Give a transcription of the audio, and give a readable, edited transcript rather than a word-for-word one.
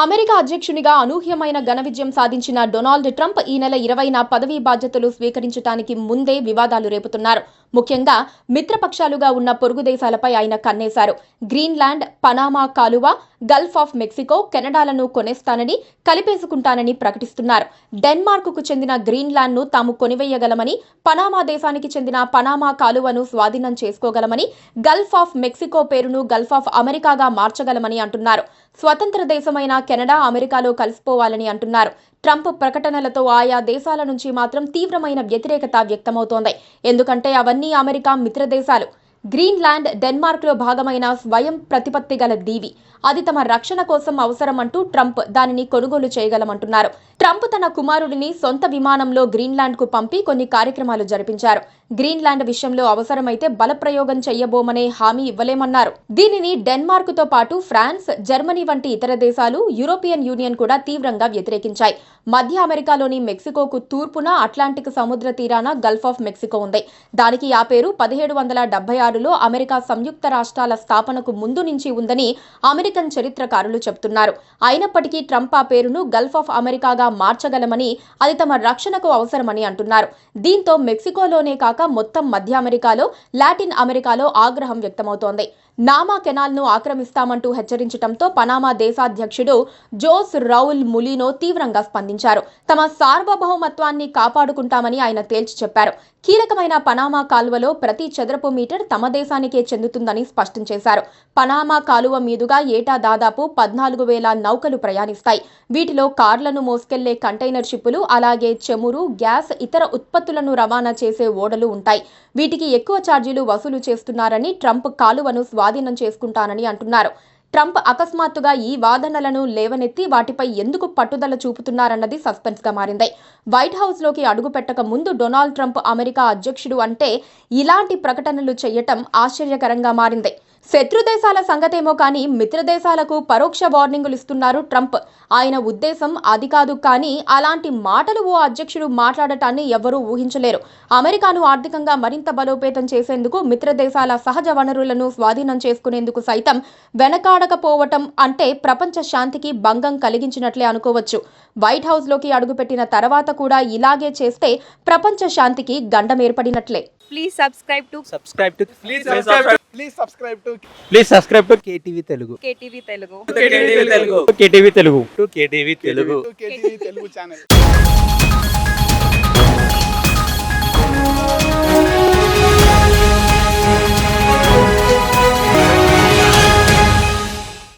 America అధ్యక్షునిగా అనూహ్యమైన ఘన విజయం సాధించిన డొనాల్డ్ ట్రంప్ ఈ నెల 20న పదవీ బాధ్యతలు స్వీకరించడానికి ముందే వివాదాలు రేపుతున్నారు. ముఖ్యంగా మిత్రపక్షాలుగా ఉన్న పొరుగు దేశాలపై ఆయన కన్నేశారు. గ్రీన్లాండ్, పనామా కాలువ, గల్ఫ్ ఆఫ్ మెక్సికో, కెనడాలను కొనేస్తానని, కలిపేసుకుంటానని ప్రకటిస్తున్నారు. డెన్మార్క్కు చెందిన గ్రీన్లాండ్ను తాము కొనివేయగలమని, పనామా దేశానికి చెందిన పనామా కాలువను స్వాధీనం చేసుకోగలమని, గల్ఫ్ ఆఫ్ మెక్సికో పేరును గల్ఫ్ ఆఫ్ అమెరికాగా మార్చగలమని అంటున్నారు. స్వతంత్ర దేశమైన కెనడా అమెరికాలో కలిసిపోవాలని అంటున్నారు. ట్రంప్ ప్రకటనలతో ఆయా దేశాల నుంచి మాత్రం తీవ్రమైన వ్యతిరేకత వ్యక్తమవుతోంది. ఎందుకంటే అవన్నీ అమెరికా మిత్ర దేశాలు. గ్రీన్లాండ్ డెన్మార్క్లో భాగమైన స్వయం ప్రతిపత్తి గల దీవి. అది తమ రక్షణ కోసం అవసరం అంటూ ట్రంప్ దానిని కొనుగోలు చేయగలమంటున్నారు. ట్రంప్ తన కుమారుడిని సొంత విమానంలో గ్రీన్లాండ్కు పంపి కొన్ని కార్యక్రమాలు జరిపించారు. గ్రీన్లాండ్ విషయంలో అవసరమైతే బలప్రయోగం చెయ్యబోమనే హామీ ఇవ్వలేమన్నారు. దీనిని డెన్మార్క్తో పాటు ఫ్రాన్స్, జర్మనీ వంటి ఇతర దేశాలు, యూరోపియన్ యూనియన్ కూడా తీవ్రంగా వ్యతిరేకించాయి. మధ్య అమెరికాలోని మెక్సికోకు తూర్పున అట్లాంటిక్ సముద్ర తీరాన గల్ఫ్ ఆఫ్ మెక్సికో ఉంది. దానికి ఆ పేరు 1776లో అమెరికా సంయుక్త రాష్ట్రాల స్థాపనకు ముందు నుంచి ఉందని అమెరికన్ చరిత్రకారులు చెబుతున్నారు. అయినప్పటికీ ట్రంప్ ఆ పేరును గల్ఫ్ ఆఫ్ అమెరికాగా మార్చగలమని, అది తమ రక్షణకు అవసరమని అంటున్నారు. దీంతో మెక్సికోలోనే కాక మొత్తం మధ్య అమెరికాలో, లాటిన్ అమెరికాలో ఆగ్రహం వ్యక్తమవుతోంది. నామా కెనాల్ను ఆక్రమిస్తామంటూ హెచ్చరించడంతో పనామా దేశాధ్యక్షుడు జోస్ రౌల్ ములినో తీవ్రంగా స్పందించారు. తమ సార్వభౌమత్వాన్ని కాపాడుకుంటామని ఆయన తేల్చి చెప్పారు. కీలకమైన పనామా కాలువలో ప్రతి చదరపు మీటర్ తమ దేశానికే చెందుతుందని స్పష్టం చేశారు. పనామా కాలువ మీదుగా ఏటా దాదాపు 14,000 నౌకలు ప్రయాణిస్తాయి. వీటిలో కార్లను మోసుకెళ్లే కంటైనర్ షిప్పులు, అలాగే చమురు, గ్యాస్, ఇతర ఉత్పత్తులను రవాణా చేసే ఓడలు ఉంటాయి. వీటికి ఎక్కువ ఛార్జీలు వసూలు చేస్తున్నారని, ట్రంప్ కాలువను స్వాధీనం చేసుకుంటానని అంటున్నారు. ట్రంప్ అకస్మాత్తుగా ఈ వాదనలను లేవనెత్తి వాటిపై ఎందుకు పట్టుదల చూపుతున్నారన్నది సస్పెన్స్ గా మారింది. వైట్ హౌస్ లోకి అడుగు పెట్టక ముందు డొనాల్డ్ ట్రంప్ అమెరికా అధ్యక్షుడు అంటే ఇలాంటి ప్రకటనలు చేయటం ఆశ్చర్యకరంగా మారింది. శత్రు దేశాల సంగతేమో కానీ మిత్ర దేశాలకు పరోక్ష వార్నింగులు ఇస్తున్నారు ట్రంప్. ఆయన ఉద్దేశం అది కాదు, కానీ అలాంటి మాటలు ఓ అధ్యక్షుడు మాట్లాడటాన్ని ఎవ్వరూ ఊహించలేరు. అమెరికాను ఆర్థికంగా మరింత బలోపేతం చేసేందుకు, మిత్ర దేశాల సహజ వనరులను స్వాధీనం చేసుకునేందుకు సైతం వెనకాడకపోవటం అంటే ప్రపంచ శాంతికి భంగం కలిగించినట్లే అనుకోవచ్చు. వైట్ హౌస్ లోకి అడుగుపెట్టిన తర్వాత కూడా ఇలాగే చేస్తే ప్రపంచ శాంతికి గండం ఏర్పడినట్లే. Please subscribe to KTV Telugu. KTV Telugu. KTV Telugu. KTV Telugu channel.